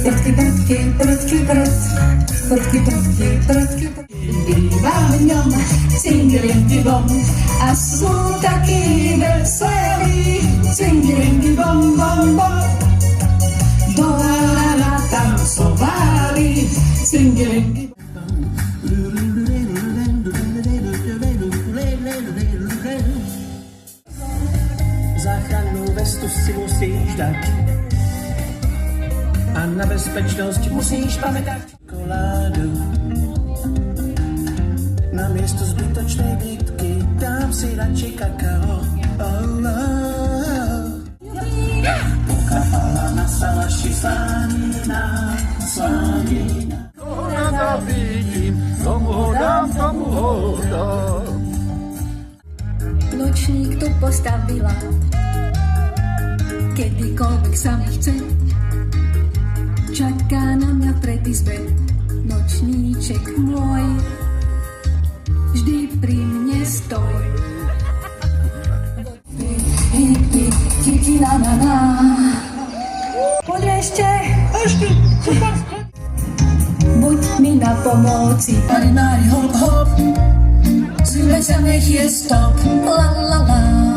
Prudky, prudky, prudky, prudky, prudky, prudky, býva v ňom cingilingy bom a sú takí veselí. Cingilingy bom, bom, bom, bola tancovali. Cingilingy záchrannú vestu si musíš dať a na bezpečnosť musíš pamätať. Koládu na miesto zbytočnej bitky dám si radšej kakao. Pokapala na salaši slanina, slanina. Ona zabítim, tomu ho dám, tomu ho dám. Nočník tu postavila, kedykoľvek sa mi chce. Čaká na mňa v predizbe, nočníček môj, vždy pri mne stoj. Na, na, na. Poď ešte. Buď mi na pomoci. Mari, mari, hop, hop, zime sa nech je stop. La, la, la.